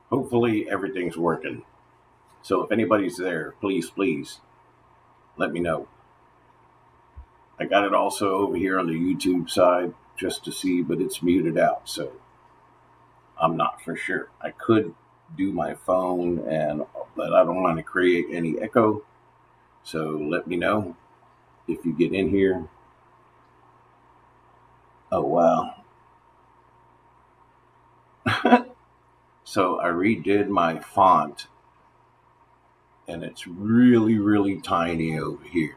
Hopefully everything's working. So if anybody's there, please let me know. I got it also over here on the YouTube side just to see, but it's muted out, so I'm not for sure. I could do my phone, but I don't want to create any echo. So let me know if you get in here. Oh wow. So I redid my font, and it's really tiny over here.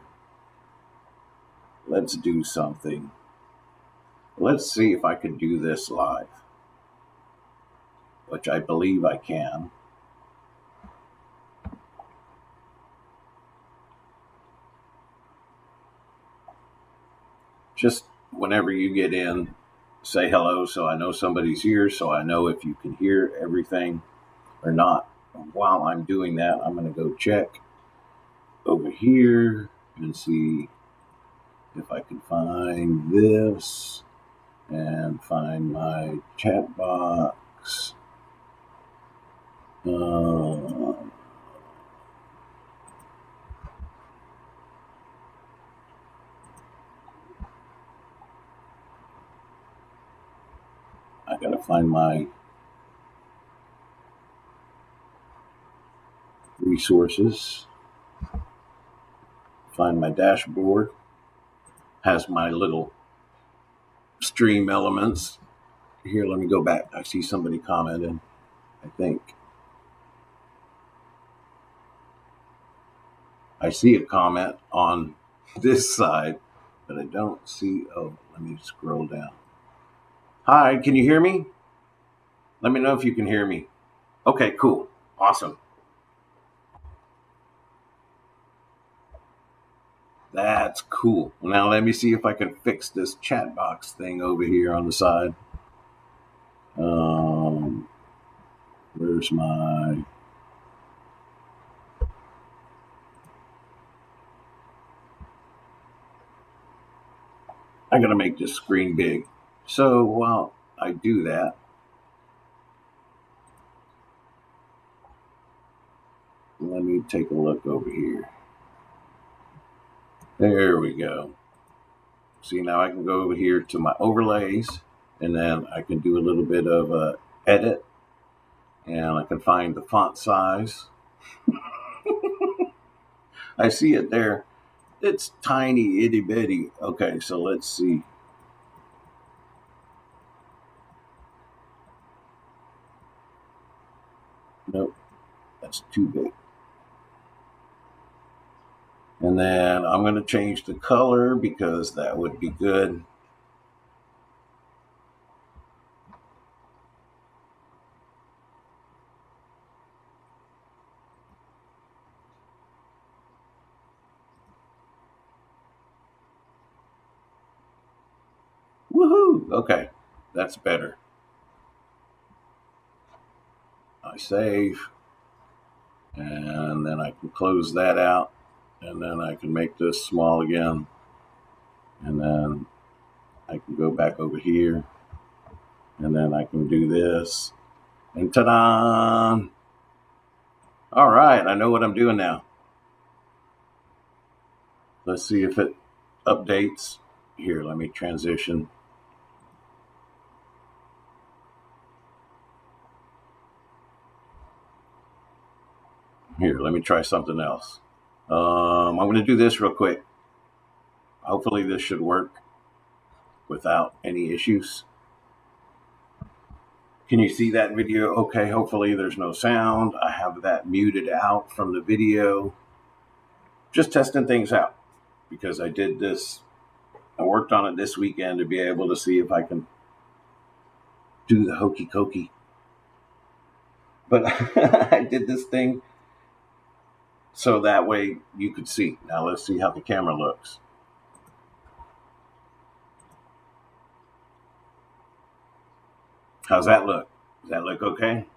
Let's do something. Let's see if I can do this live, which I believe I can. Just whenever you get in, say hello so I know somebody's here, so I know if you can hear everything or not. While I'm doing that, I'm going to go check over here and see if I can find this and find my chat box. I gotta find my resources, find my dashboard, has my little stream elements. Here, let me go back. I see somebody commented, I think. I see a comment on this side, but I don't see. Oh, let me scroll down. Hi, can you hear me? Let me know if you can hear me. Okay, cool. Awesome. That's cool. Now let me see if I can fix this chat box thing over here on the side. Where's my... I gotta make this screen big. So while I do that, let me take a look over here. There we go. See, now I can go over here to my overlays, and then I can do a little bit of edit, and I can find the font size. I see it there. It's tiny, itty bitty. Okay, so let's see. Nope, that's too big. And then I'm going to change the color because that would be good. Woohoo! Okay, that's better. I save, and then I can close that out, and then I can make this small again, and then I can go back over here, and then I can do this, and ta-da! All right, I know what I'm doing now. Let's see if it updates. Here, let me transition. Here, let me try something else. I'm going to do this real quick. Hopefully this should work without any issues. Can you see that video? Okay, hopefully there's no sound. I have that muted out from the video. Just testing things out because I did this. I worked on it this weekend to be able to see if I can do the hokey cokey. But I did this thing so that way you could see. Now let's see how the camera looks. How's that look? Does that look okay?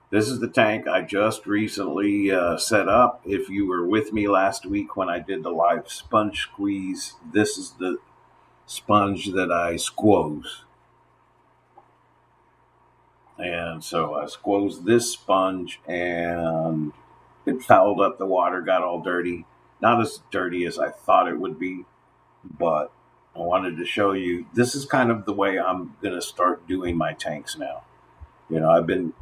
This is the tank I just recently set up. If you were with me last week when I did the live sponge squeeze, this is the sponge that I squoze. And so I squoze this sponge and it fouled up the water, got all dirty. Not as dirty as I thought it would be, but I wanted to show you this is kind of the way I'm going to start doing my tanks now. I've been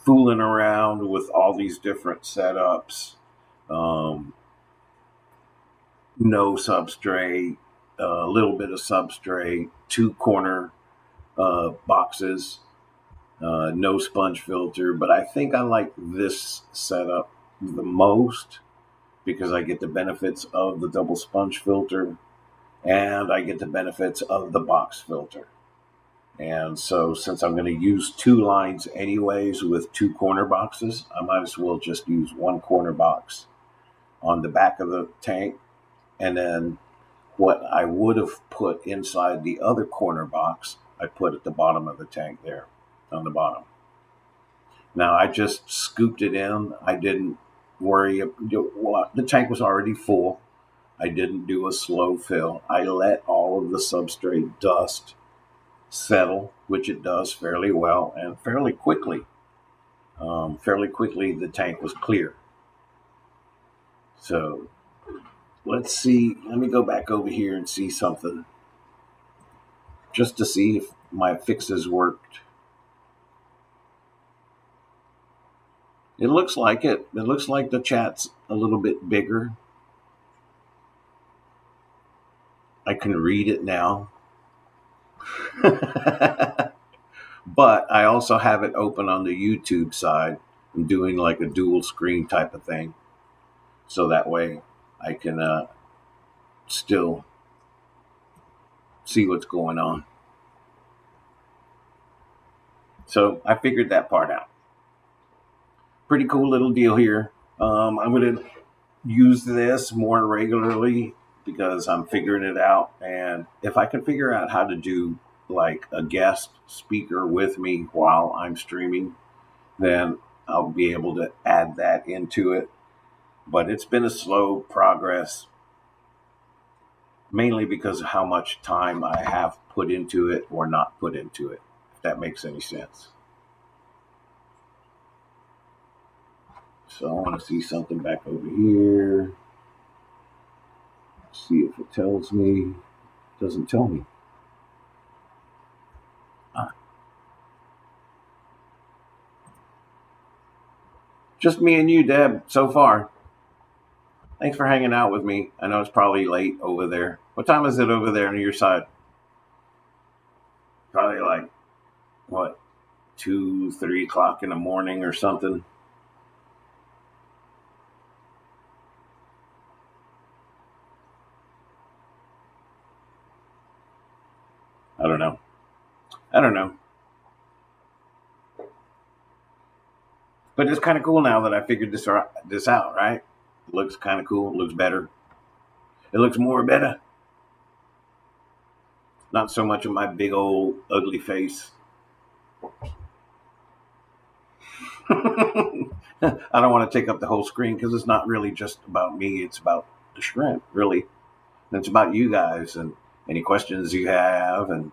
fooling around with all these different setups. Um, no substrate, a little bit of substrate, two corner boxes, no sponge filter. But I think I like this setup the most because I get the benefits of the double sponge filter and I get the benefits of the box filter. And so since I'm going to use two lines anyways with two corner boxes, I might as well just use one corner box on the back of the tank. And then what I would have put inside the other corner box, I put at the bottom of the tank there on the bottom. Now I just scooped it in. I didn't worry. The tank was already full. I didn't do a slow fill. I let all of the substrate dust settle, which it does fairly well and fairly quickly. The tank was clear. So let's see. Let me go back over here and see something just to see if my fixes worked. It looks like it. It looks like the chat's a little bit bigger. I can read it now. But I also have it open on the YouTube side. I'm doing like a dual screen type of thing. So that way I can still see what's going on. So I figured that part out. Pretty cool little deal here. I'm going to use this more regularly because I'm figuring it out. And if I can figure out how to do like a guest speaker with me while I'm streaming, then I'll be able to add that into it. But it's been a slow progress, mainly because of how much time I have put into it or not put into it, if that makes any sense. So I want to see something back over here. See if it tells me. It doesn't tell me. Just me and you, Deb, so far. Thanks for hanging out with me. I know it's probably late over there. What time is it over there on your side? Probably like, what, 2, 3 o'clock in the morning or something. I don't know. But it's kind of cool now that I figured this out, right? It looks kind of cool. It looks better. It looks more better. Not so much of my big old ugly face. I don't want to take up the whole screen because it's not really just about me. It's about the shrimp, really. And it's about you guys and any questions you have. And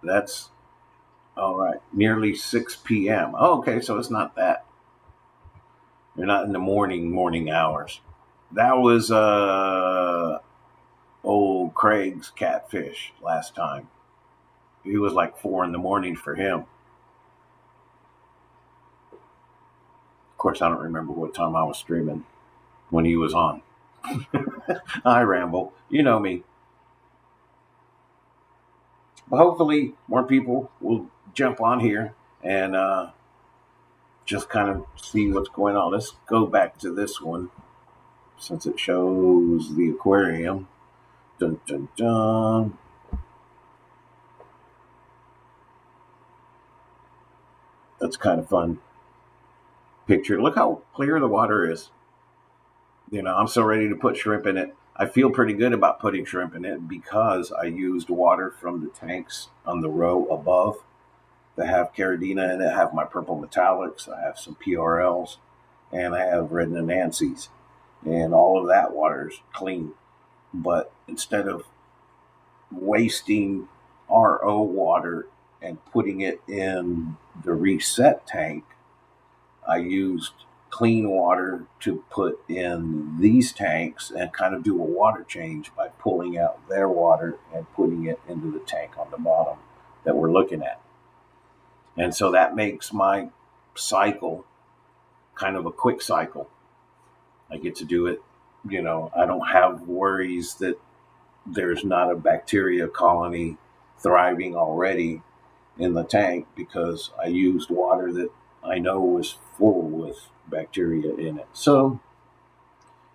that's all right. Nearly 6 p.m. Oh, okay, so it's not that. You're not in the morning hours. That was old Craig's catfish last time. It was like 4 in the morning for him. Of course, I don't remember what time I was streaming when he was on. I ramble. You know me. But hopefully more people will jump on here and just kind of see what's going on. Let's go back to this one since it shows the aquarium. Dun, dun, dun. That's kind of fun picture. Look how clear the water is. I'm so ready to put shrimp in it. I feel pretty good about putting shrimp in it because I used water from the tanks on the row above that have caridina in it. I have my purple metallics. I have some PRLs, and I have red Nancy's. And all of that water is clean. But instead of wasting RO water and putting it in the reset tank, I used clean water to put in these tanks and kind of do a water change by pulling out their water and putting it into the tank on the bottom that we're looking at. And so that makes my cycle kind of a quick cycle. I get to do it, I don't have worries that there's not a bacteria colony thriving already in the tank because I used water that I know was full with bacteria in it. So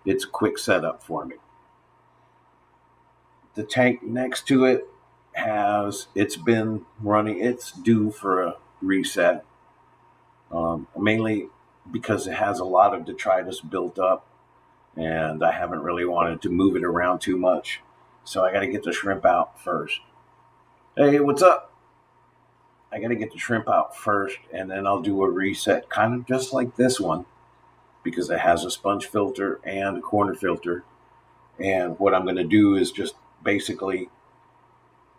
it's a quick setup for me. The tank next to it it's been running, it's due for a reset, mainly because it has a lot of detritus built up and I haven't really wanted to move it around too much. So I got to get the shrimp out first. Hey, what's up? I got to get the shrimp out first, and then I'll do a reset, kind of just like this one, because it has a sponge filter and a corner filter. And what I'm going to do is just basically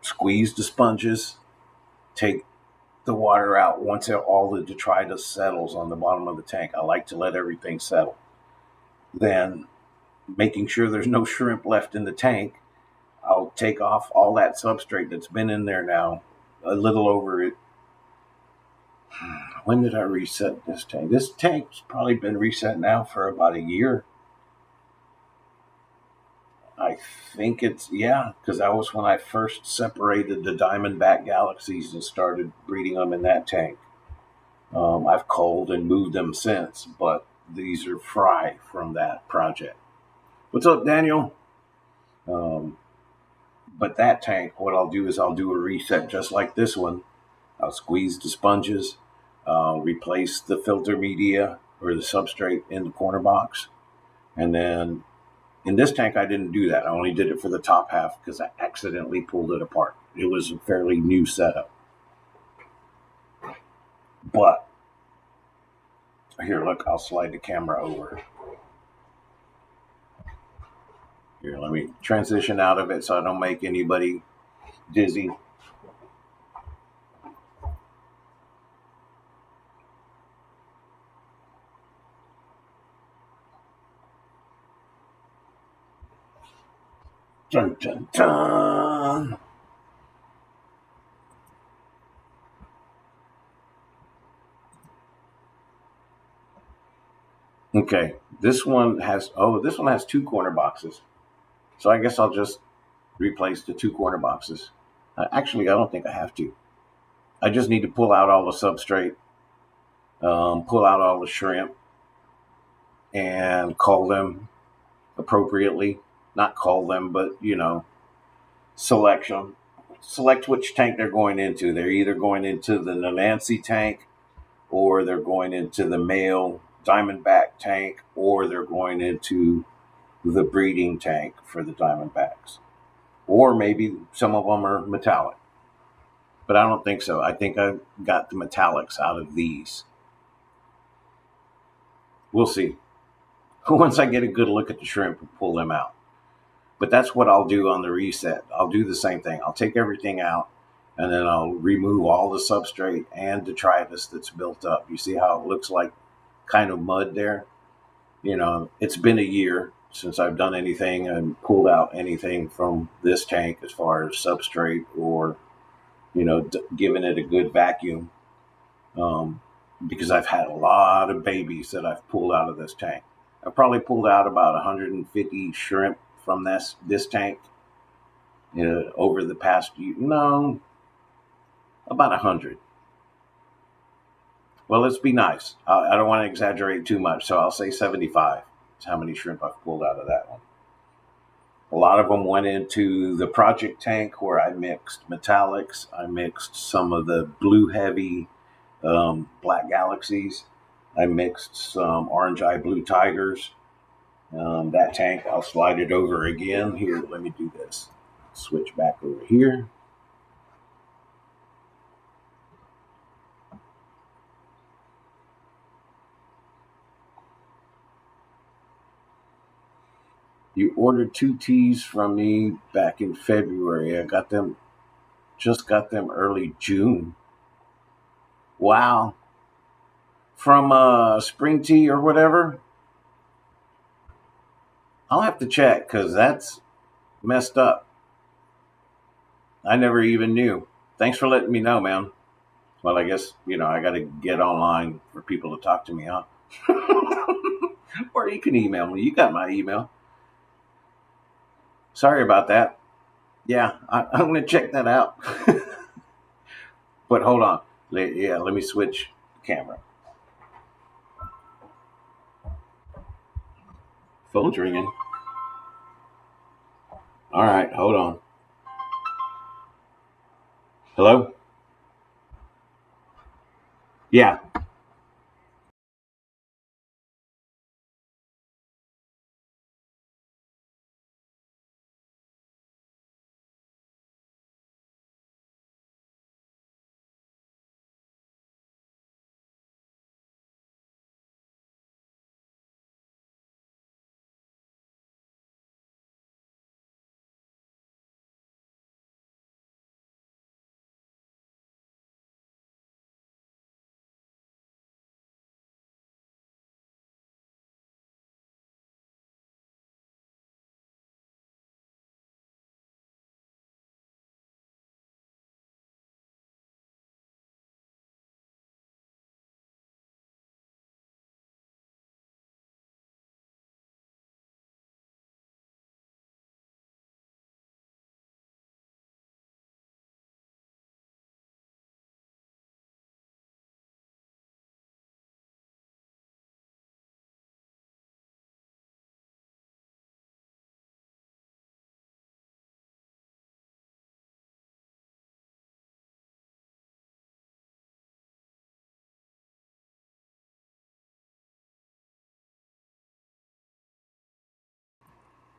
squeeze the sponges, take the water out once all the detritus settles on the bottom of the tank. I like to let everything settle. Then, making sure there's no shrimp left in the tank, I'll take off all that substrate that's been in there now, a little over it. When did I reset this tank? This tank's probably been reset now for about a year. I think because that was when I first separated the diamondback galaxies and started breeding them in that tank. I've culled and moved them since, but these are fry from that project. What's up, Daniel? But that tank, what I'll do is I'll do a reset just like this one. I'll squeeze the sponges, replace the filter media or the substrate in the corner box. And then in this tank, I didn't do that. I only did it for the top half because I accidentally pulled it apart. It was a fairly new setup. But here, look, I'll slide the camera over. Here, let me transition out of it so I don't make anybody dizzy. Dun, dun, dun. Okay, this one has two corner boxes. So I guess I'll just replace the two corner boxes. Actually, I don't think I have to. I just need to pull out all the substrate, pull out all the shrimp, and cull them appropriately. Not cull them, but, select them. Select which tank they're going into. They're either going into the Nancy tank, or they're going into the male diamondback tank, or they're going into the breeding tank for the diamondbacks. Or maybe some of them are metallic. But I don't think so. I think I got the metallics out of these. We'll see. Once I get a good look at the shrimp and pull them out. But that's what I'll do on the reset. I'll do the same thing. I'll take everything out, and then I'll remove all the substrate and detritus that's built up. You see how it looks like kind of mud there? It's been a year since I've done anything and pulled out anything from this tank as far as substrate or, giving it a good vacuum. Because I've had a lot of babies that I've pulled out of this tank. I've probably pulled out about 150 shrimp from this tank over the past year. No, about 100. Well, let's be nice. I don't want to exaggerate too much, so I'll say 75 is how many shrimp I've pulled out of that one. A lot of them went into the project tank where I mixed metallics. I mixed some of the blue heavy black galaxies. I mixed some orange eye blue tigers. That tank, I'll slide it over again. Here, let me do this. Switch back over here. You ordered 2 teas from me back in February. I just got them early June. Wow. From Spring Tea or whatever? I'll have to check because that's messed up. I never even knew. Thanks for letting me know, man. Well, I guess, I got to get online for people to talk to me, huh? Or you can email me. You got my email. Sorry about that. Yeah, I'm going to check that out. But hold on. Let me switch camera. Phone's ringing. All right, hold on. Hello? Yeah.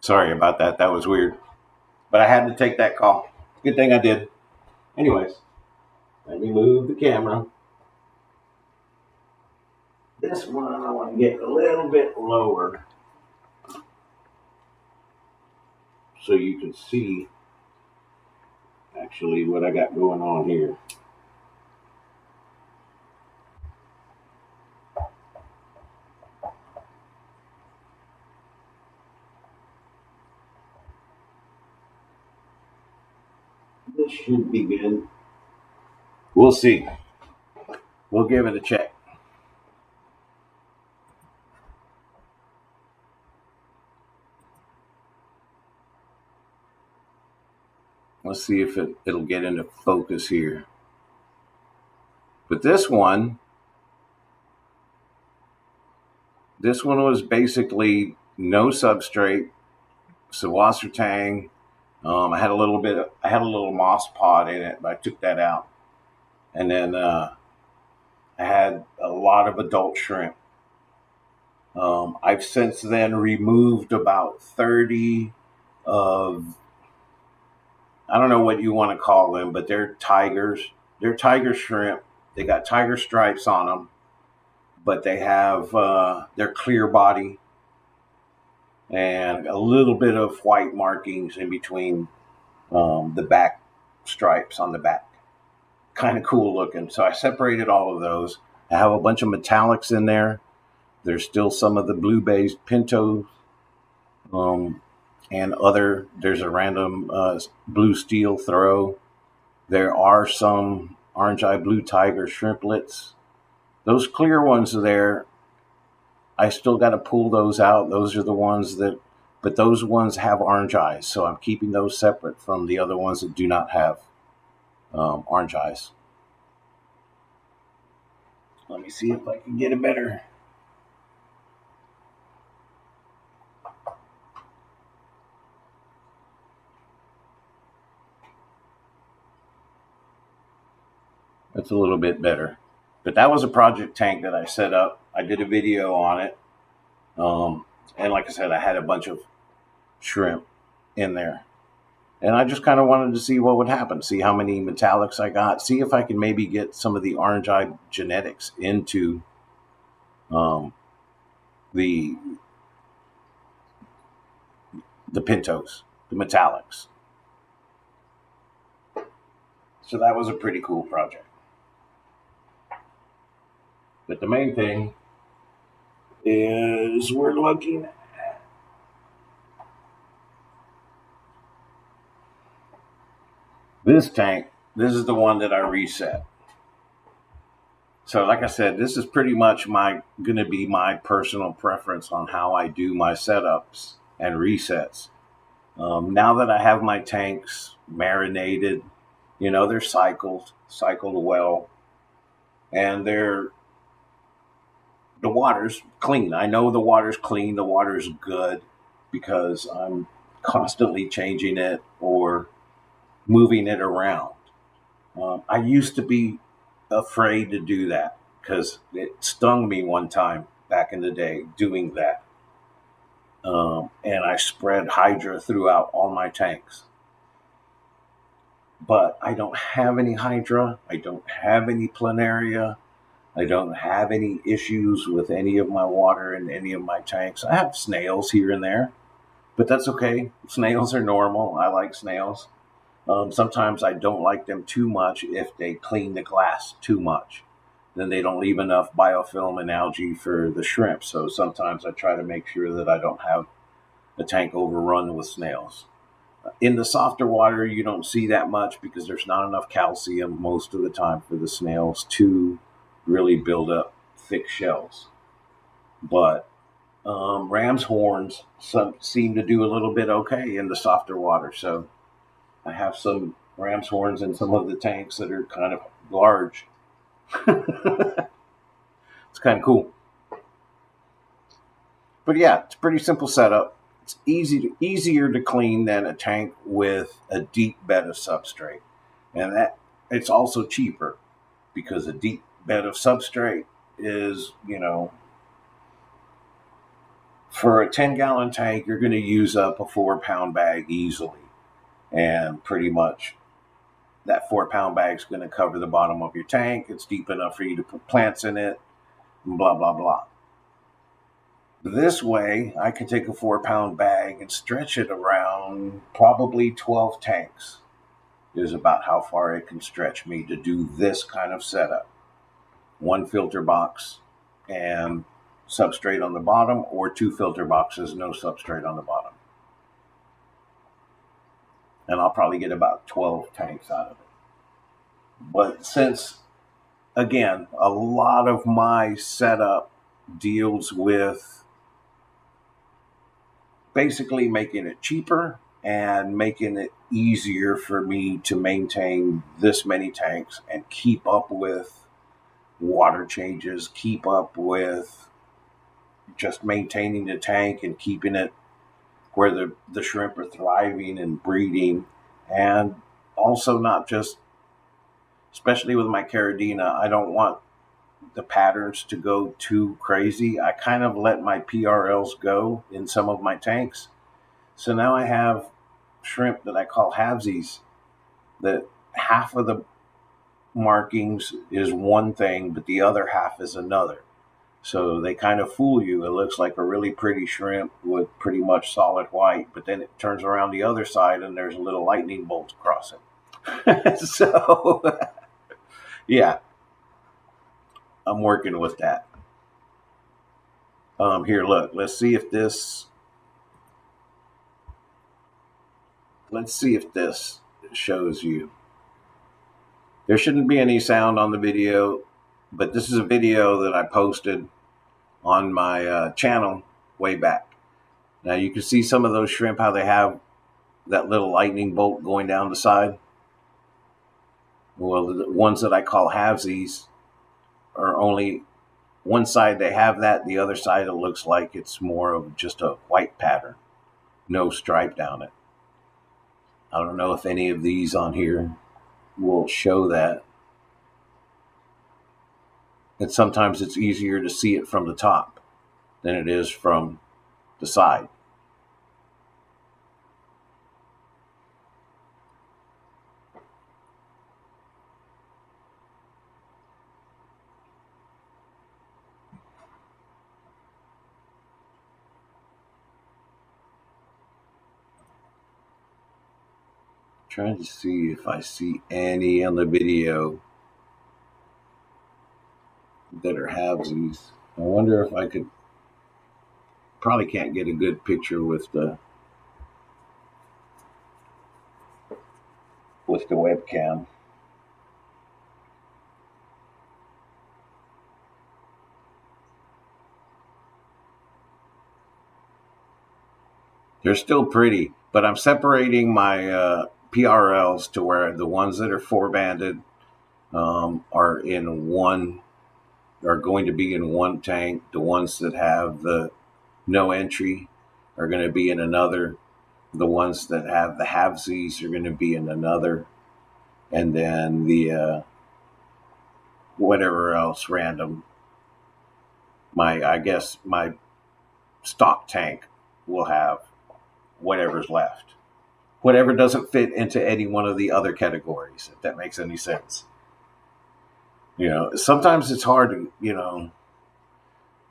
Sorry about that. That was weird. But I had to take that call. Good thing I did. Anyways, let me move the camera. This one I want to get a little bit lower so you can see actually what I got going on here. This should be good. We'll see. We'll give it a check. Let's see if it'll get into focus here. But this one was basically no substrate, Sawasser tang. I had a little moss pod in it, but I took that out. And then I had a lot of adult shrimp. I've since then removed about 30 of, I don't know what you want to call them, but they're tigers. They're tiger shrimp. They got tiger stripes on them, but they have their clear body and a little bit of white markings in between the back stripes on the back. Kind of cool looking. So I separated all of those. I have a bunch of metallics in there. There's still some of the blue-based pinto um, and there's a random blue steel throw. There are some orange eye blue tiger shrimplets. Those clear ones there, I still got to pull those out. Those are the ones but those ones have orange eyes. So I'm keeping those separate from the other ones that do not have orange eyes. Let me see if I can get a better. That's a little bit better. But that was a project tank that I set up. I did a video on it. And like I said, I had a bunch of shrimp in there. And I just kind of wanted to see what would happen, see how many metallics I got, see if I can maybe get some of the orange eye genetics into um, the pintos, the metallics. So that was a pretty cool project. But the main thing is we're looking at this tank. This is the one that I reset. So like I said, this is pretty much going to be my personal preference on how I do my setups and resets. Now that I have my tanks marinated, they're cycled well, and the water's clean. I know the water's clean, the water's good, because I'm constantly changing it or moving it around. I used to be afraid to do that because it stung me one time back in the day doing that. And I spread Hydra throughout all my tanks. But I don't have any Hydra. I don't have any planaria. I don't have any issues with any of my water in any of my tanks. I have snails here and there, but that's okay. Snails are normal. I like snails. Sometimes I don't like them too much if they clean the glass too much. Then they don't leave enough biofilm and algae for the shrimp. So sometimes I try to make sure that I don't have the tank overrun with snails. In the softer water, you don't see that much because there's not enough calcium most of the time for the snails to really build up thick shells. But ram's horns seem to do a little bit okay in the softer water. So I have some ram's horns in some of the tanks that are kind of large. It's kind of cool. But yeah, it's a pretty simple setup. It's easier to clean than a tank with a deep bed of substrate. And that it's also cheaper because a deep bed of substrate is, for a 10-gallon tank, you're going to use up a 4-pound bag easily. And pretty much that 4-pound bag is going to cover the bottom of your tank. It's deep enough for you to put plants in it, and blah, blah, blah. This way, I can take a 4-pound bag and stretch it around probably 12 tanks is about how far it can stretch me to do this kind of setup. 1 filter box and substrate on the bottom, or 2 filter boxes, no substrate on the bottom. And I'll probably get about 12 tanks out of it. But since, again, a lot of my setup deals with basically making it cheaper and making it easier for me to maintain this many tanks and keep up with water changes, keep up with just maintaining the tank and keeping it where the shrimp are thriving and breeding. And also not just, especially with my caridina, I don't want the patterns to go too crazy. I kind of let my PRLs go in some of my tanks. So now I have shrimp that I call halvesies, that half of the markings is one thing, but the other half is another. So they kind of fool you. It looks like a really pretty shrimp with pretty much solid white, but then it turns around the other side and there's a little lightning bolt across it. So, yeah, I'm working with that. Here, look, let's see if this shows you. There shouldn't be any sound on the video, but this is a video that I posted on my channel way back. Now you can see some of those shrimp, how they have that little lightning bolt going down the side. Well, the ones that I call halvesies are only one side they have that, the other side it looks like it's more of just a white pattern, no stripe down it. I don't know if any of these on here will show that. And sometimes it's easier to see it from the top than it is from the side. Trying to see if I see any on the video that are halvesies. I wonder if I could, probably can't get a good picture with the webcam. They're still pretty, but I'm separating my PRLs to where the ones that are 4-banded are in one, are going to be in one tank. The ones that have the no entry are going to be in another. The ones that have the halvesies are going to be in another. And then the whatever else random, I guess my stock tank will have whatever's left. Whatever doesn't fit into any one of the other categories, if that makes any sense. Sometimes it's hard to,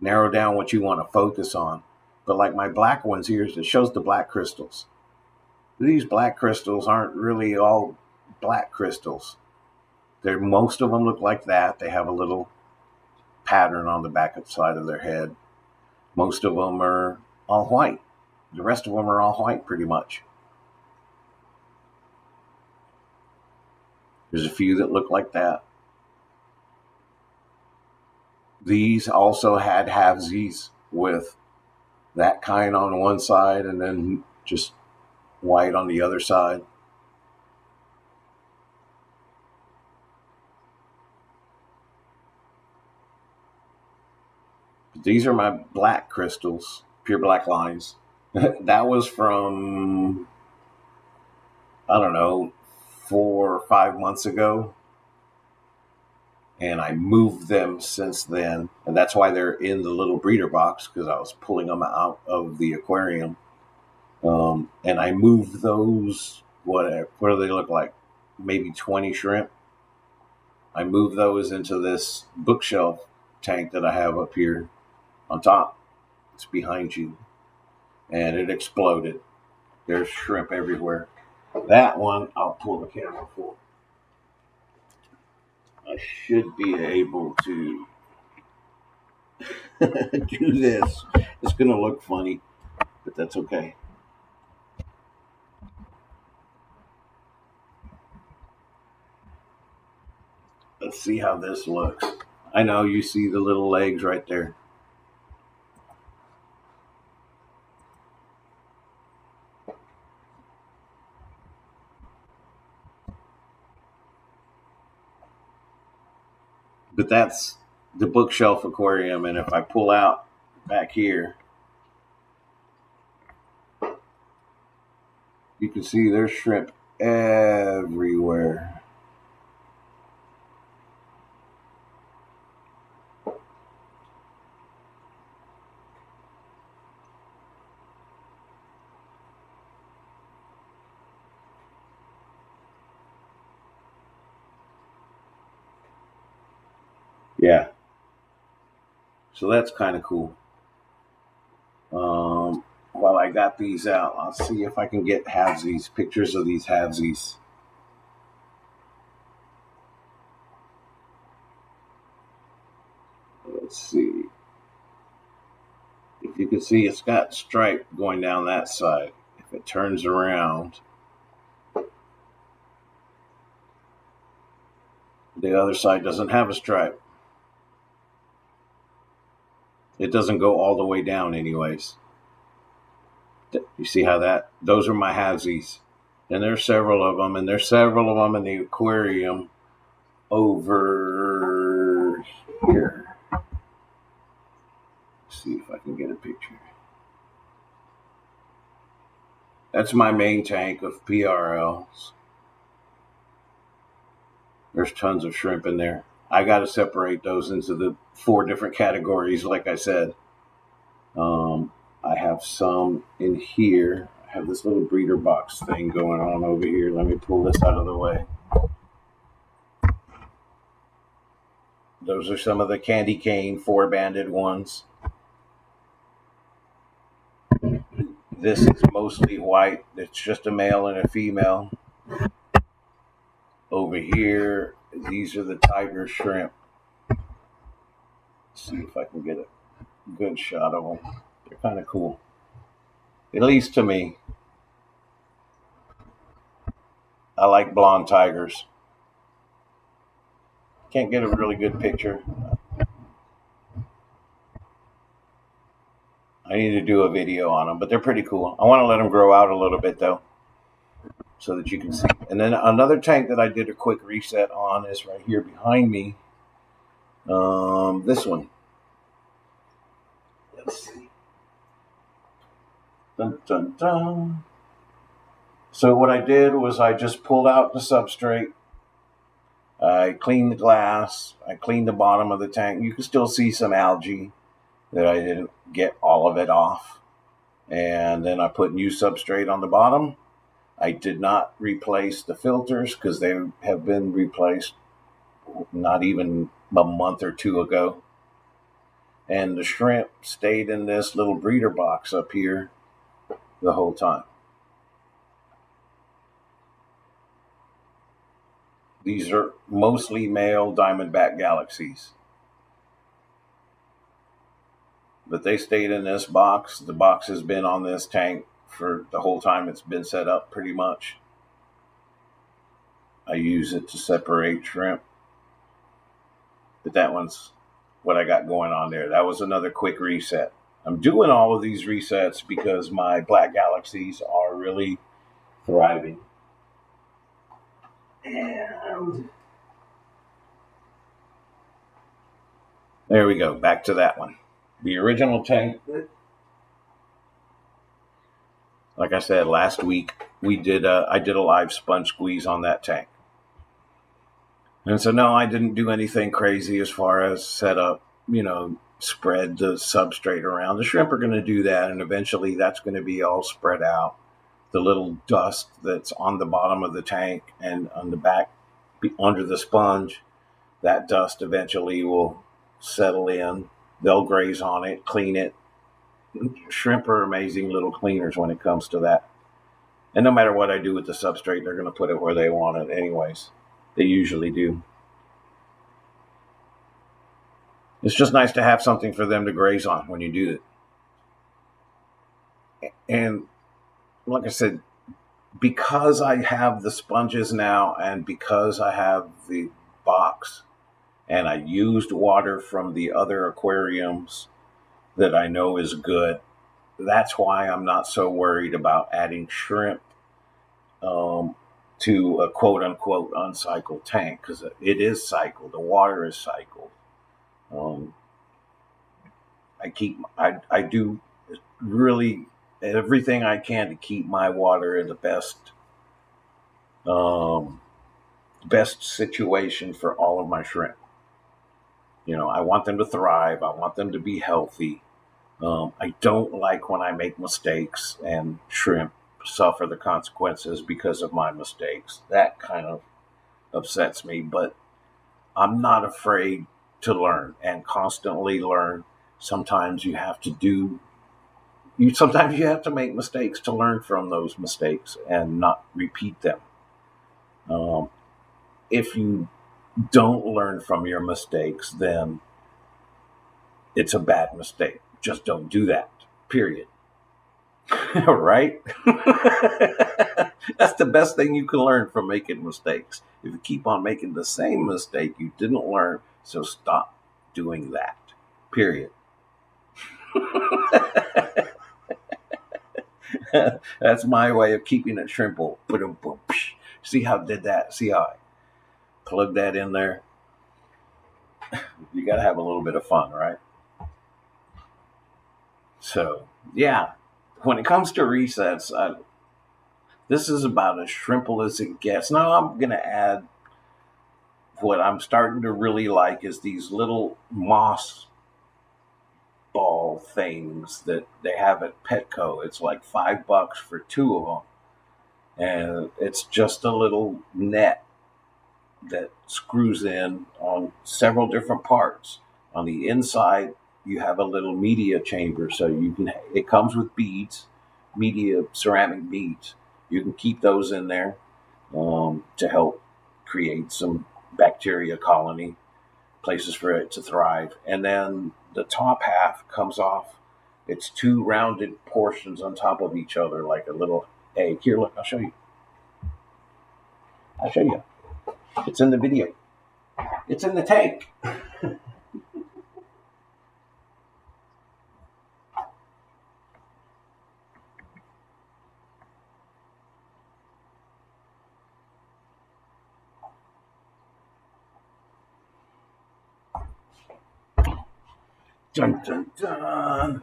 narrow down what you want to focus on. But like my black ones here, it shows the black crystals. These black crystals aren't really all black crystals. Most of them look like that. They have a little pattern on the back side of their head. Most of them are all white. The rest of them are all white pretty much. There's a few that look like that. These also had halvesies with that kind on one side and then just white on the other side. These are my black crystals, pure black lines. That was from, I don't know, 4 or 5 months ago. And I moved them since then. And that's why they're in the little breeder box, because I was pulling them out of the aquarium. And I moved those, what do they look like? Maybe 20 shrimp. I moved those into this bookshelf tank that I have up here on top. It's behind you. And it exploded. There's shrimp everywhere. That one, I'll pull the camera for. I should be able to do this. It's going to look funny, but that's okay. Let's see how this looks. I know you see the little legs right there. But that's the bookshelf aquarium, and if I pull out back here, you can see there's shrimp everywhere. Yeah. So that's kind of cool. While I got these out, I'll see if I can get halvesies, pictures of these halvesies. Let's see. If you can see, it's got stripe going down that side. If it turns around, the other side doesn't have a stripe. It doesn't go all the way down anyways. You see how those are my halvesies. And there's several of them, and there's several of them in the aquarium over here. Let's see if I can get a picture. That's my main tank of PRLs. There's tons of shrimp in there. I got to separate those into the 4 different categories, like I said. I have some in here. I have this little breeder box thing going on over here. Let me pull this out of the way. Those are some of the candy cane 4-banded ones. This is mostly white. It's just a male and a female. Over here, these are the tiger shrimp. see if I can get a good shot of them. They're kind of cool, at least to me. I like blonde tigers. Can't get a really good picture. I need to do a video on them, but they're pretty cool. I want to let them grow out a little bit though, so that you can see. And then another tank that I did a quick reset on is right here behind me. This one. Let's see. Dun, dun, dun. So what I did was I just pulled out the substrate. I cleaned the glass. I cleaned the bottom of the tank. You can still see some algae that I didn't get all of it off. And then I put new substrate on the bottom. I did not replace the filters because they have been replaced not even a month or two ago. And the shrimp stayed in this little breeder box up here the whole time. These are mostly male diamondback galaxies. But they stayed in this box. The box has been on this tank for the whole time it's been set up, pretty much. I use it to separate shrimp. But that one's what I got going on there. That was another quick reset. I'm doing all of these resets because my black galaxies are really thriving. And there we go. Back to that one. The original tank. Like I said, last week I did a live sponge squeeze on that tank. And so no, I didn't do anything crazy as far as set up, spread the substrate around. The shrimp are going to do that, and eventually that's going to be all spread out. The little dust that's on the bottom of the tank and on the back under the sponge, that dust eventually will settle in. They'll graze on it, clean it. Shrimp are amazing little cleaners when it comes to that. And no matter what I do with the substrate, they're going to put it where they want it anyways. They usually do. It's just nice to have something for them to graze on when you do it. And like I said, because I have the sponges now and because I have the box and I used water from the other aquariums that I know is good, that's why I'm not so worried about adding shrimp to a quote-unquote uncycled tank, because it is cycled. The water is cycled. I do really everything I can to keep my water in the best situation for all of my shrimp. I want them to thrive. I want them to be healthy. I don't like when I make mistakes and shrimp suffer the consequences because of my mistakes. That kind of upsets me, but I'm not afraid to learn and constantly learn. Sometimes you have to make mistakes to learn from those mistakes and not repeat them. If you don't learn from your mistakes, then it's a bad mistake. Just don't do that, period. Right? That's the best thing you can learn from making mistakes. If you keep on making the same mistake, you didn't learn, so stop doing that, period. That's my way of keeping it shrimple. See how I did that? See how I plugged that in there? You got to have a little bit of fun, right? So, yeah. When it comes to resets, this is about as shrimple as it gets. Now I'm going to add what I'm starting to really like is these little moss ball things that they have at Petco. It's like $5 for 2 of them. And it's just a little net that screws in on several different parts. On the inside, you have a little media chamber, so it comes with beads, ceramic beads. You can keep those in there to help create some bacteria colony. places for it to thrive. And then the top half comes off. It's two rounded portions on top of each other, like a little egg. Here, look, I'll show you. I'll show you. It's in the video. It's in the tank. Dun, dun, dun.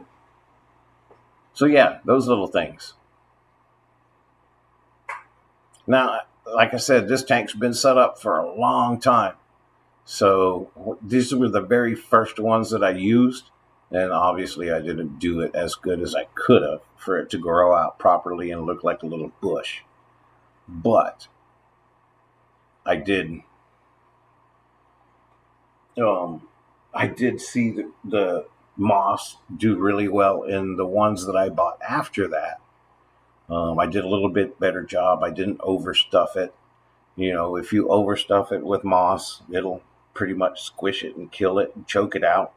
So yeah, those little things. Now, like I said, this tank's been set up for a long time. So these were the very first ones that I used. And obviously I didn't do it as good as I could have for it to grow out properly and look like a little bush. But I did see the moss do really well in the ones that I bought after that. I did a little bit better job. I didn't overstuff it. You know, if you overstuff it with moss, it'll pretty much squish it and kill it and choke it out.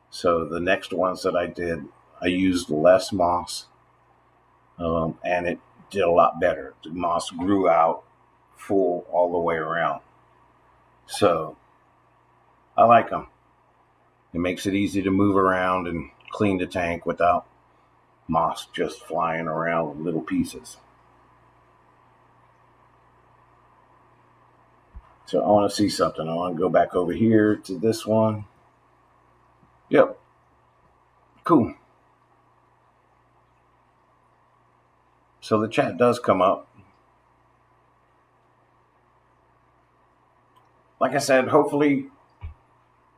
So the next ones that I did, I used less moss, and it did a lot better. The moss grew out full all the way around. So I like them. It makes it easy to move around and clean the tank without moss just flying around in little pieces. So I want to see something. I want to go back over here to this one. Yep. Cool. So the chat does come up. Like I said, hopefully,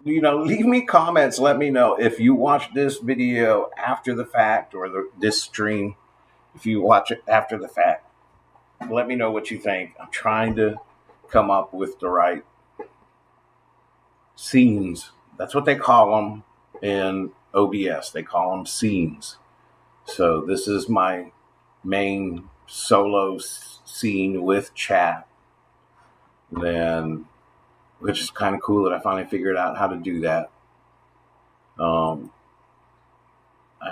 leave me comments. Let me know if you watch this video after the fact, or this stream. If you watch it after the fact, let me know what you think. I'm trying to come up with the right scenes. That's what they call them in OBS. They call them scenes. So this is my main solo scene with chat. Then, which is kind of cool that I finally figured out how to do that. I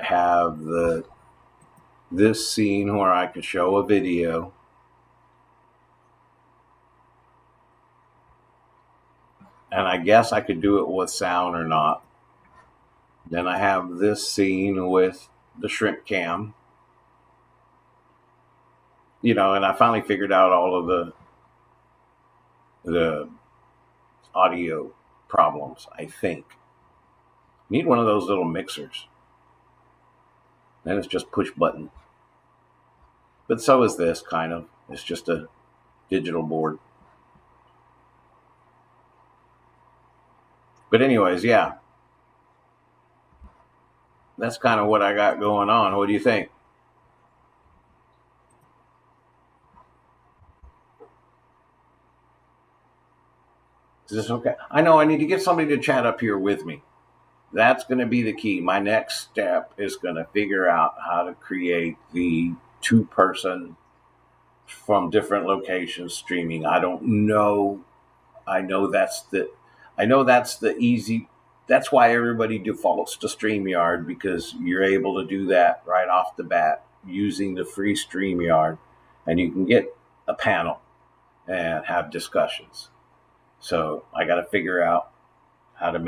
have this scene where I can show a video. And I guess I could do it with sound or not. Then I have this scene with the shrimp cam. And I finally figured out all of the audio problems, I think. Need one of those little mixers. Then it's just push button. But so is this, kind of. It's just a digital board. But anyways, yeah. That's kind of what I got going on. What do you think? Is this okay? I know I need to get somebody to chat up here with me. That's going to be the key. My next step is going to figure out how to create the two-person from different locations streaming. I don't know. I know that's the easy. That's why everybody defaults to StreamYard, because you're able to do that right off the bat using the free StreamYard, and you can get a panel and have discussions. So I got to figure out how to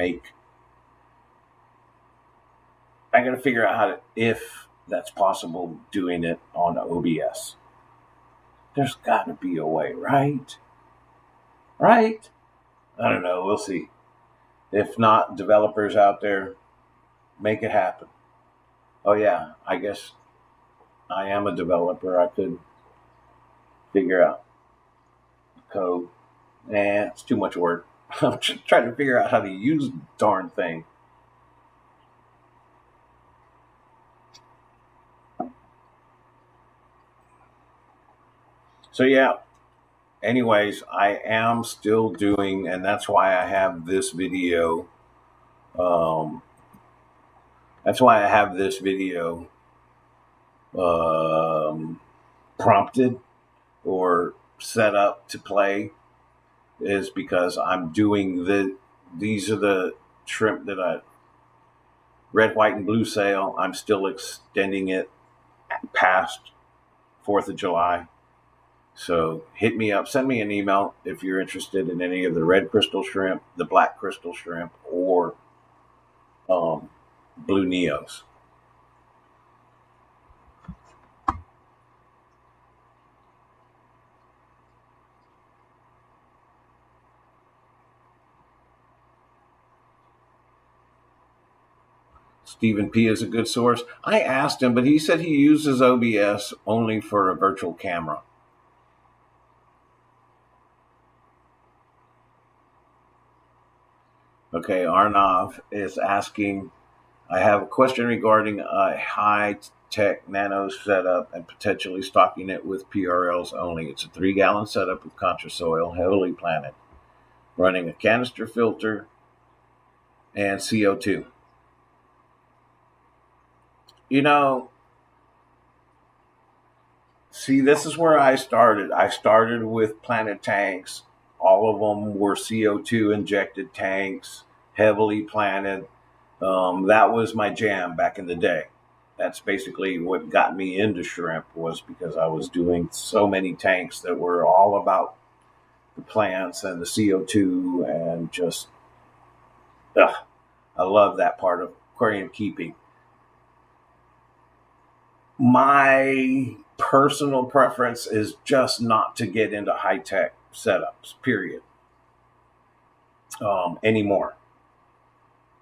if that's possible, doing it on OBS. There's got to be a way, right? Right? I don't know. We'll see. If not, developers out there, make it happen. Oh, yeah. I guess I am a developer. I could figure out code. It's too much work. I'm just trying to figure out how to use the darn thing. So, yeah. Anyways, I am still doing, and that's why I have this video. Prompted or set up to play, is because I'm doing these are the shrimp that I red, white, and blue sale. I'm still extending it past 4th of July. So hit me up, send me an email if you're interested in any of the red crystal shrimp, the black crystal shrimp, or blue neos. Stephen P is a good source. I asked him, but he said he uses OBS only for a virtual camera. Okay, Arnav is asking, I have a question regarding a high-tech nano setup and potentially stocking it with PRLs only. It's a 3-gallon setup with contra soil, heavily planted, running a canister filter and CO2. You know, see, this is where I started. I started with planted tanks. All of them were CO2 injected tanks, heavily planted. That was my jam back in the day. That's basically what got me into shrimp, was because I was doing so many tanks that were all about the plants and the CO2 and just, I love that part of aquarium keeping. My personal preference is just not to get into high-tech setups, period, anymore.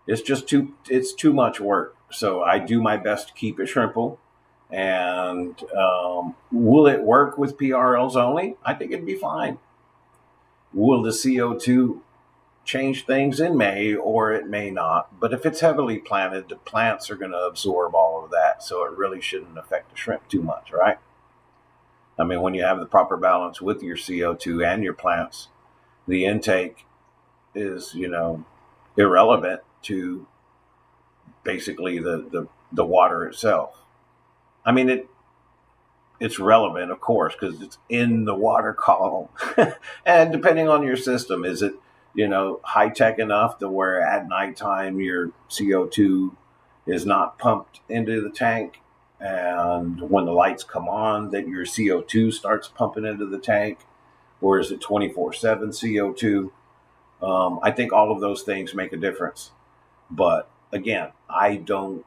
It's too much work. So I do my best to keep it shrimple. And will it work with PRLs only? I think it'd be fine. Will the CO2 change things? It may, or it may not. But if it's heavily planted, the plants are going to absorb all of that. So it really shouldn't affect the shrimp too much, right? I mean, when you have the proper balance with your CO2 and your plants, the intake is, irrelevant to basically the water itself. I mean, it's relevant, of course, because it's in the water column. And depending on your system, is it, high tech enough to where at nighttime your CO2 is not pumped into the tank, and when the lights come on, that your CO2 starts pumping into the tank, or is it 24/7 CO2? I think all of those things make a difference. But again, I don't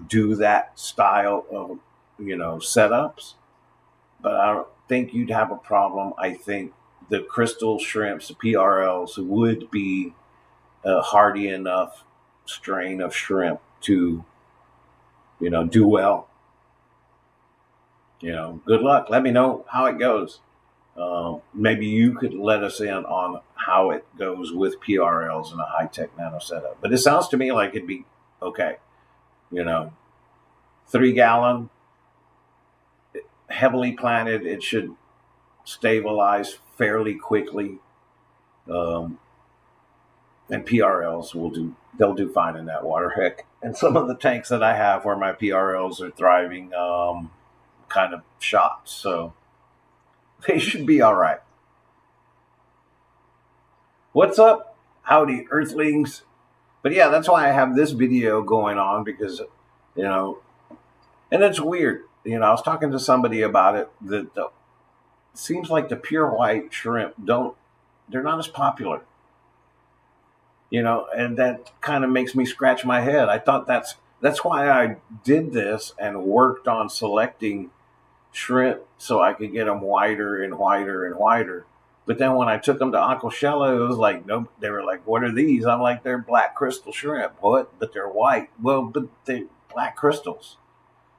do that style of, setups, but I don't think you'd have a problem. I think the crystal shrimps, the PRLs, would be a hardy enough strain of shrimp to, do well. Good luck. Let me know how it goes. Maybe you could let us in on how it goes with PRLs and a high-tech nano setup. But it sounds to me like it'd be okay. 3-gallon, heavily planted, it should stabilize fairly quickly. And PRLs they'll do fine in that water. Heck, and some of the tanks that I have where my PRLs are thriving, kind of shots. So they should be all right. What's up? Howdy, Earthlings. But yeah, that's why I have this video going on, because, and it's weird. I was talking to somebody about it, that it seems like the pure white shrimp they're not as popular. And that kind of makes me scratch my head. I thought that's why I did this and worked on selecting shrimp so I could get them whiter and whiter and whiter. But then when I took them to Aquashella, it was like, no, they were like, what are these? I'm like, they're black crystal shrimp. What? But they're white. Well, but they're black crystals.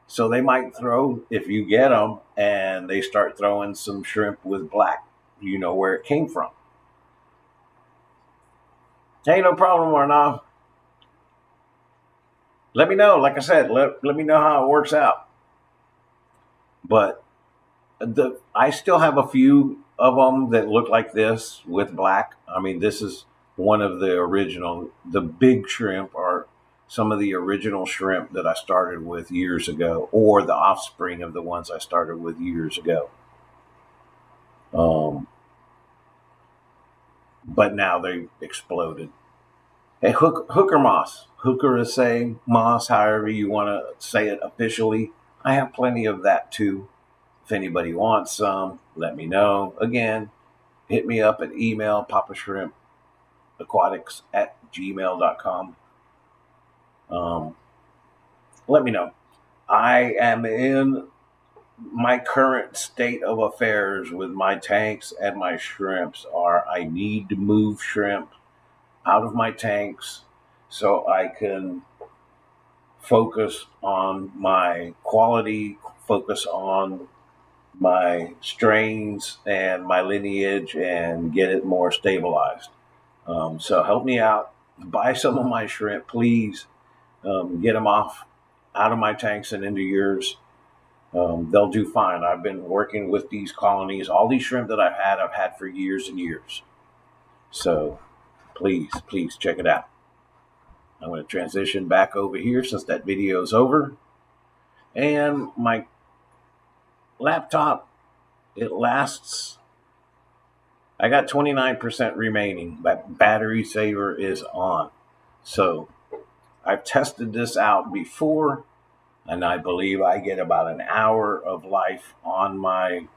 So they might throw, if you get them and they start throwing some shrimp with black, you know where it came from. Hey, no problem, Arnav. Let me know. Like I said, let me know how it works out. But I still have a few of them that look like this with black. I mean, this is one of the original. The big shrimp are some of the original shrimp that I started with years ago, or the offspring of the ones I started with years ago. But now they've exploded. a hooker moss. Hooker is saying moss, however you want to say it officially. I have plenty of that too. If anybody wants some, let me know. Again, hit me up at email papashrimp.aquatics@gmail.com. Let me know. I am in my current state of affairs with my tanks and my shrimps are I need to move shrimp out of my tanks so I can focus on my quality, focus on my strains and my lineage and get it more stabilized. So help me out. Buy some of my shrimp, please. Get them out of my tanks and into yours. They'll do fine. I've been working with these colonies. All these shrimp that I've had for years and years. So please check it out. I'm going to transition back over here since that video is over. And my laptop, it lasts. I got 29% remaining, but battery saver is on. So I've tested this out before, and I believe I get about an hour of life on my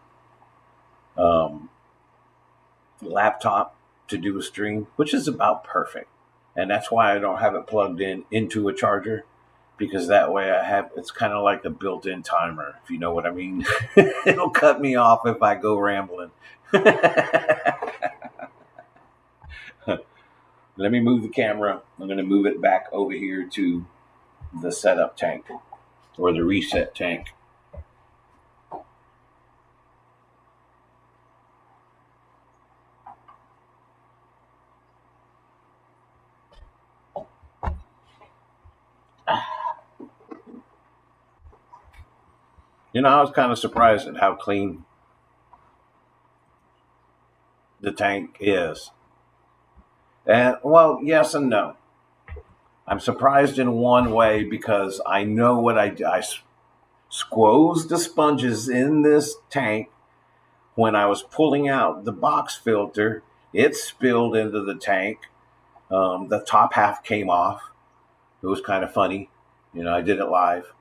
laptop to do a stream, which is about perfect. And that's why I don't have it plugged into a charger, because that way it's kind of like a built-in timer, if you know what I mean. It'll cut me off if I go rambling. Let me move the camera. I'm going to move it back over here to the setup tank or the reset tank. You know, I was kind of surprised at how clean the tank is. And, well, yes and no. I'm surprised in one way because I know what I squoze the sponges in this tank. When I was pulling out the box filter, it spilled into the tank. The top half came off. It was kind of funny. You know, I did it live.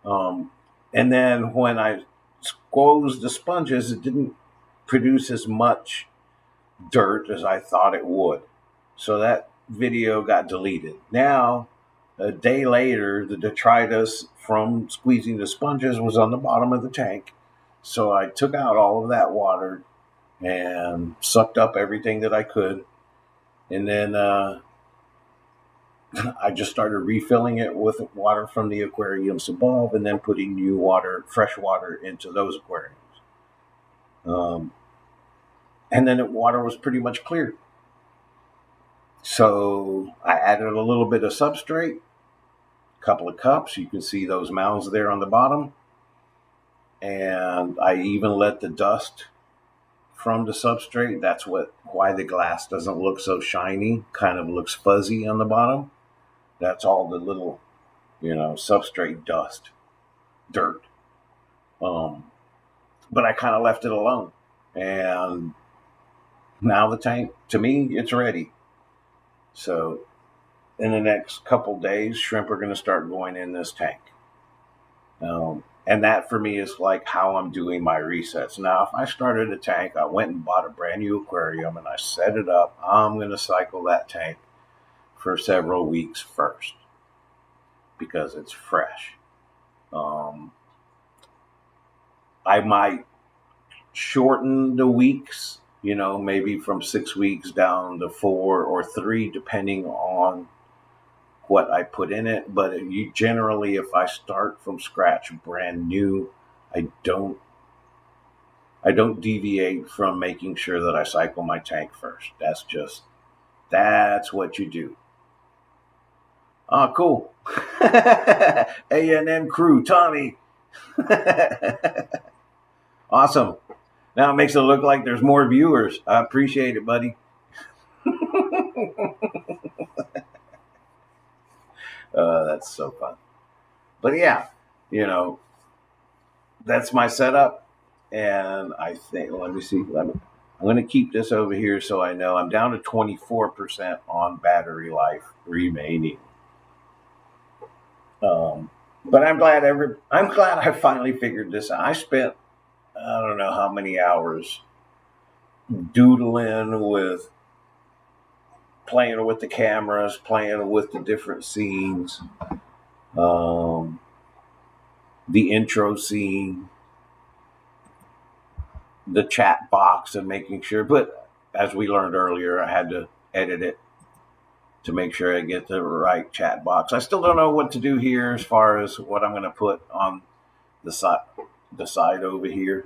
And then when I squoze the sponges, it didn't produce as much dirt as I thought it would. So that video got deleted. Now, a day later, the detritus from squeezing the sponges was on the bottom of the tank. So I took out all of that water and sucked up everything that I could. And then I just started refilling it with water from the aquariums above and then putting new water, fresh water, into those aquariums. And then the water was pretty much clear. So I added a little bit of substrate, a couple of cups. You can see those mounds there on the bottom. And I even let the dust from the substrate. That's why the glass doesn't look so shiny, kind of looks fuzzy on the bottom. That's all the little, substrate dust, dirt. But I kind of left it alone. And now the tank, to me, it's ready. So in the next couple days, shrimp are going to start going in this tank. And that for me is like how I'm doing my resets. Now, if I started a tank, I went and bought a brand new aquarium and I set it up, I'm going to cycle that tank for several weeks first because it's fresh. I might shorten the weeks, maybe from 6 weeks down to 4 or 3, depending on what I put in it. But generally, if I start from scratch, brand new, I don't deviate from making sure that I cycle my tank first. That's what you do. Oh, cool. A&M crew, Tommy. Awesome. Now it makes it look like there's more viewers. I appreciate it, buddy. That's so fun. But yeah, that's my setup. And I think, let me see. I'm going to keep this over here so I know I'm down to 24% on battery life remaining. But I'm glad I finally figured this out. I spent I don't know how many hours doodling with playing with the cameras, playing with the different scenes, the intro scene, the chat box, and making sure. But as we learned earlier, I had to edit it to make sure I get the right chat box. I still don't know what to do here as far as what I'm going to put on the side over here.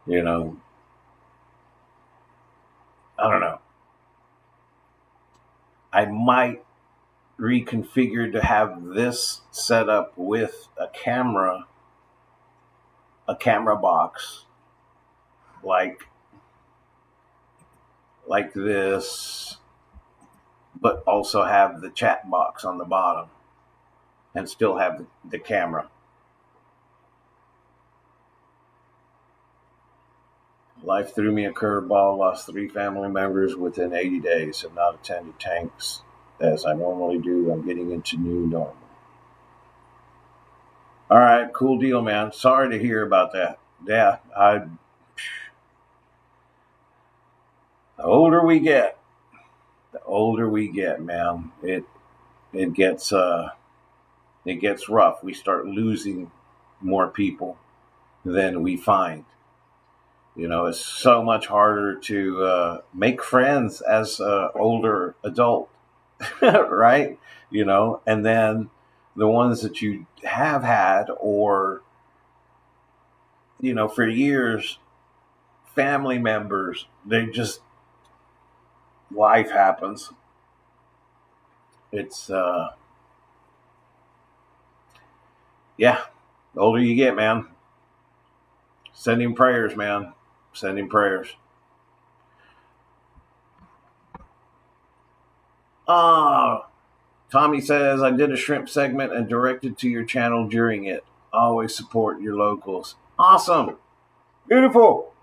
You know, I don't know. I might reconfigure to have this set up with a camera box like this, but also have the chat box on the bottom and still have the camera. Life threw me a curveball, lost 3 family members within 80 days, have not attended tanks as I normally do. I'm getting into new normal. All right, cool deal, man. Sorry to hear about that. Yeah, the older we get, man, it gets rough. We start losing more people than we find. You know, it's so much harder to make friends as an older adult, right? You know, and then the ones that you have had, or, you know, for years, family members, they just, life happens. It's, yeah, the older you get, man. Sending prayers, man. Sending prayers. Tommy says, I did a shrimp segment and directed to your channel during it. Always support your locals. Awesome. Beautiful.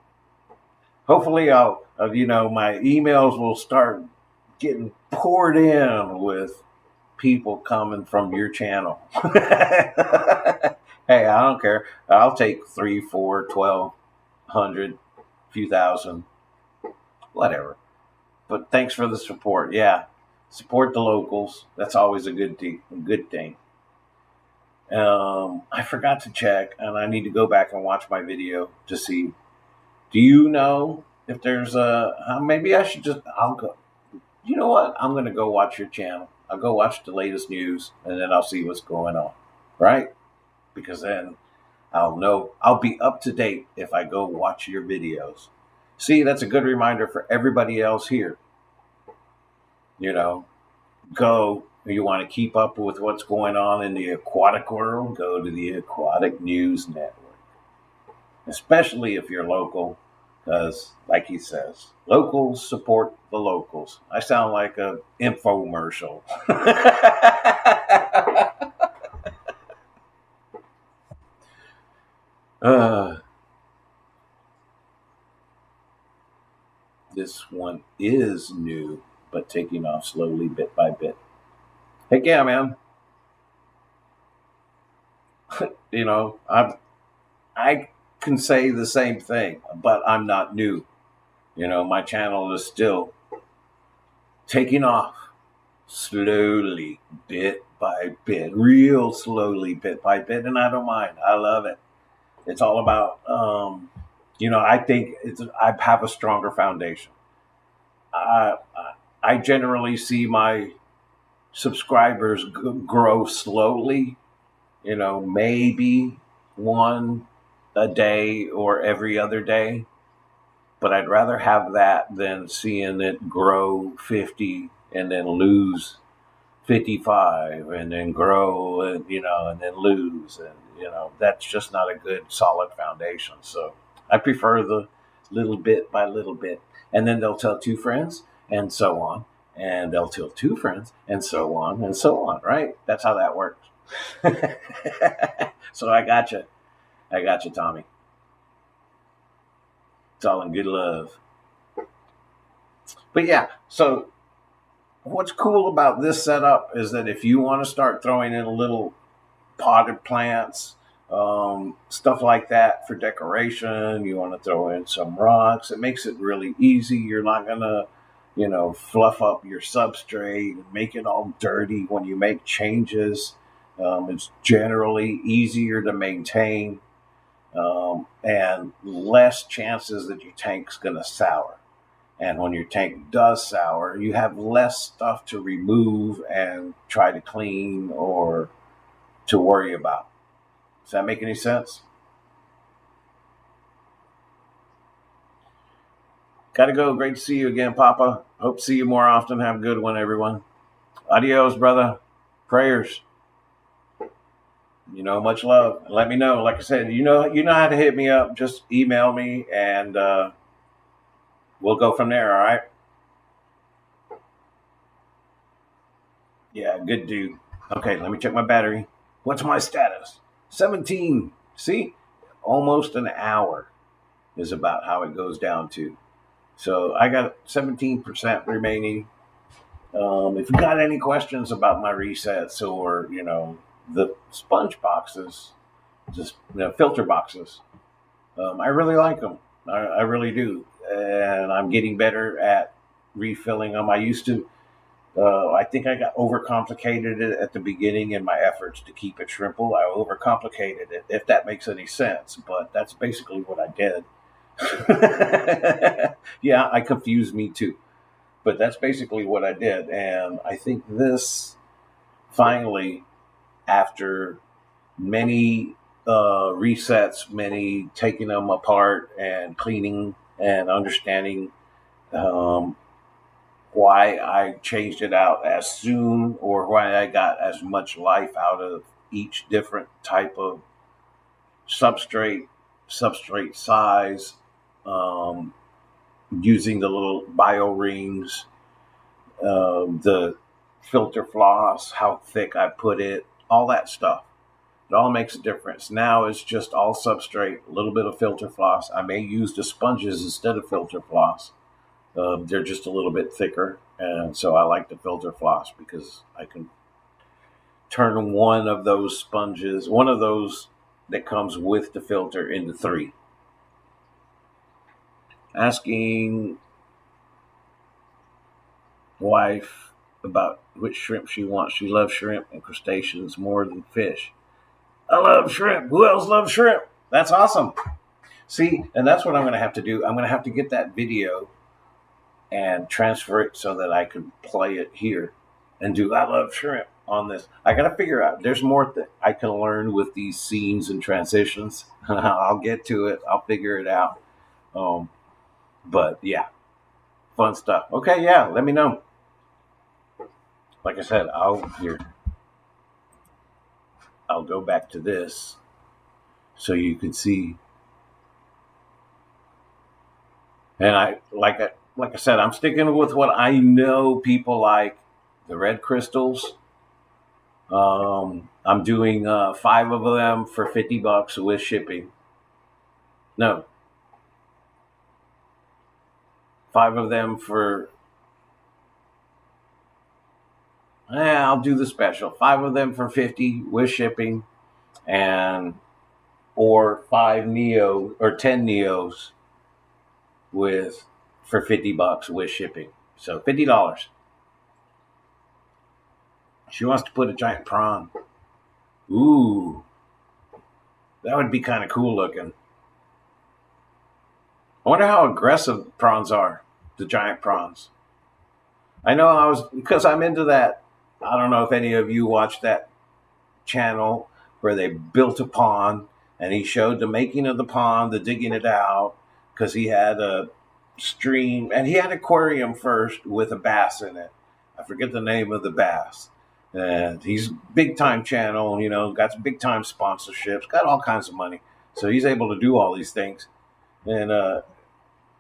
Hopefully my emails will start getting poured in with people coming from your channel. Hey, I don't care. I'll take 3, 4, 12, 100, few thousand, whatever. But thanks for the support. Yeah, support the locals. That's always a good thing. I forgot to check, and I need to go back and watch my video to see. Do you know if there's maybe I should I'll go. You know what? I'm going to go watch your channel. I'll go watch the latest news, and then I'll see what's going on, right? Because then I'll know. I'll be up to date if I go watch your videos. See, that's a good reminder for everybody else here. You know, you want to keep up with what's going on in the aquatic world, go to the Aquatic News Network. Especially if you're local, because, like he says, locals support the locals. I sound like an infomercial. This one is new, but taking off slowly, bit by bit. Heck yeah, man. You know, I can say the same thing, but I'm not new. You know, my channel is still taking off slowly, bit by bit, real slowly, bit by bit, and I don't mind. I love it. It's all about, I think I have a stronger foundation. I generally see my subscribers grow slowly, you know, maybe one a day or every other day. But I'd rather have that than seeing it grow 50 and then lose 55 and then grow and, and then lose. And, that's just not a good solid foundation. So I prefer the little bit by little bit. And then they'll tell 2 friends and so on. And they'll tell 2 friends and so on, right? That's how that works. So I got you, Tommy. It's all in good love. But yeah, so what's cool about this setup is that if you want to start throwing in a little potted plants, stuff like that for decoration, you want to throw in some rocks, it makes it really easy. You're not going to, fluff up your substrate and make it all dirty when you make changes. It's generally easier to maintain, and less chances that your tank's going to sour. And when your tank does sour, you have less stuff to remove and try to clean or to worry about. Does that make any sense? Gotta go. Great to see you again, Papa. Hope to see you more often. Have a good one, everyone. Adios, brother. Prayers. Much love. Let me know. Like I said, you know how to hit me up. Just email me and we'll go from there, all right? Yeah, good dude. Okay, let me check my battery. What's my status? 17. See? Almost an hour is about how it goes down to. So I got 17% remaining. If you got any questions about my resets or, the sponge boxes, just filter boxes, I really like them. I really do. And I'm getting better at refilling them. I used to, I think I got overcomplicated it at the beginning in my efforts to keep it shrimple. I overcomplicated it, if that makes any sense. But that's basically what I did. Yeah, I confused me too. But that's basically what I did. And I think this finally, after many resets, many taking them apart and cleaning and understanding why I changed it out as soon, or why I got as much life out of each different type of substrate size, using the little bio rings, the filter floss, how thick I put it, all that stuff. It all makes a difference. Now it's just all substrate, a little bit of filter floss. I may use the sponges instead of filter floss. They're just a little bit thicker, and so I like the filter floss because I can turn one of those that comes with the filter into 3. Asking wife about which shrimp she wants. She loves shrimp and crustaceans more than fish. I love shrimp. Who else loves shrimp? That's awesome. See, and that's what I'm going to have to do. I'm going to have to get that video and transfer it so that I can play it here and do I love shrimp on this. I got to figure out. There's more that I can learn with these scenes and transitions. I'll get to it. I'll figure it out. But yeah, fun stuff. Okay, yeah, let me know. Like I said, I'll go back to this so you can see. And I like I said, I'm sticking with what I know people like, the red crystals. I'm doing 5 of them for $50 with shipping. No, 5 of them for. I'll do the special. 5 of them for $50 with shipping, or 5 Neo or 10 Neos for $50 with shipping. So $50. She wants to put a giant prawn. Ooh, that would be kind of cool looking. I wonder how aggressive prawns are, the giant prawns. I know because I'm into that. I don't know if any of you watched that channel where they built a pond and he showed the making of the pond, the digging it out, because he had a stream and he had an aquarium first with a bass in it. I forget the name of the bass. And he's big time channel, got some big time sponsorships, got all kinds of money. So he's able to do all these things. And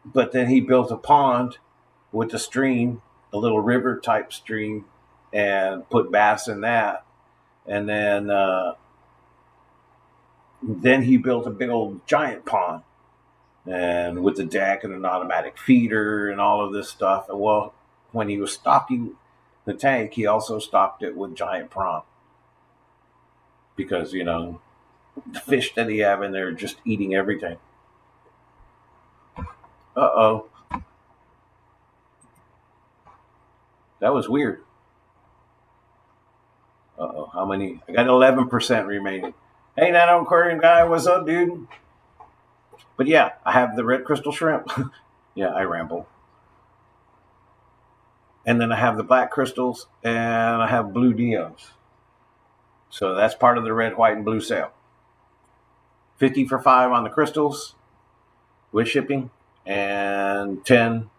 but then he built a pond with a stream, a little river type stream, and put bass in that. And then he built a big old giant pond. and with the deck and an automatic feeder and all of this stuff. And well, when he was stocking the tank, he also stocked it with giant prawn because, you know, the fish that he have in there are just eating everything. Uh-oh. That was weird. Uh-oh. How many? I got 11% remaining. Hey, Nano Aquarium guy, what's up, dude? But yeah, I have the red crystal shrimp. Yeah, I ramble. And then I have the black crystals, and I have blue neos. So that's part of the red, white, and blue sale. 50 for 5 on the crystals with shipping, and 10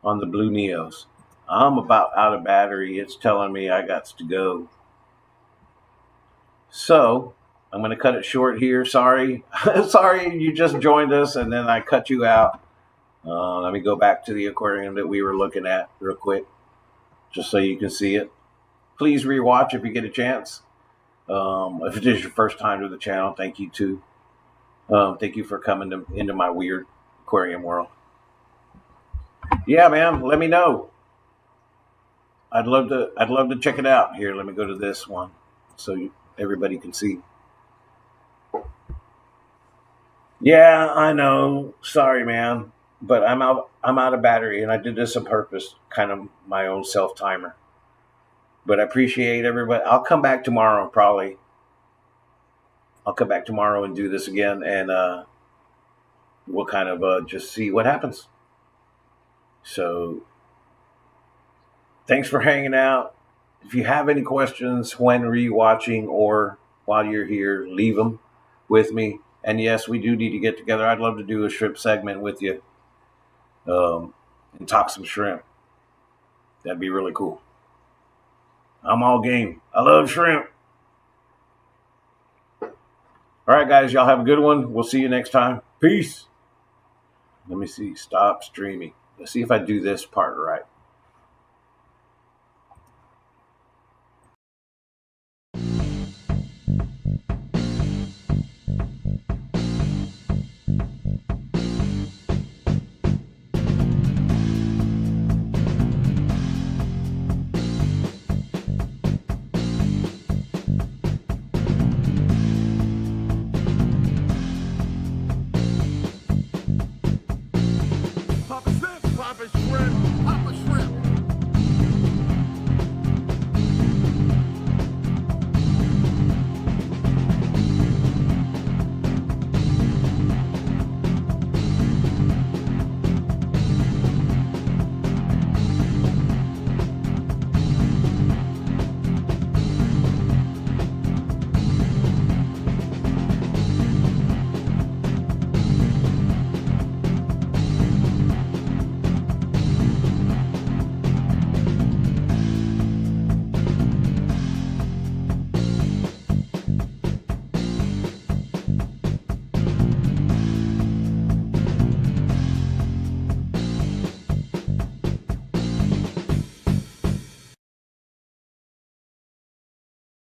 on the blue neos. I'm about out of battery. It's telling me I got to go. So I'm going to cut it short here. Sorry. Sorry you just joined us and then I cut you out. Let me go back to the aquarium that we were looking at real quick, just so you can see it. Please rewatch if you get a chance. If it is your first time to the channel, thank you too. Thank you for coming into my weird aquarium world. Yeah, man, let me know. I'd love to check it out. Here, let me go to this one so everybody can see. Yeah, I know. Sorry, man, but I'm out of battery, and I did this on purpose, kind of my own self timer. But I appreciate everybody. I'll come back tomorrow, probably. I'll come back tomorrow and do this again, and we'll kind of just see what happens. So, thanks for hanging out. If you have any questions when rewatching or while you're here, leave them with me. And yes, we do need to get together. I'd love to do a shrimp segment with you and talk some shrimp. That'd be really cool. I'm all game. I love shrimp. All right, guys, y'all have a good one. We'll see you next time. Peace. Let me see. Stop streaming. Let's see if I do this part right.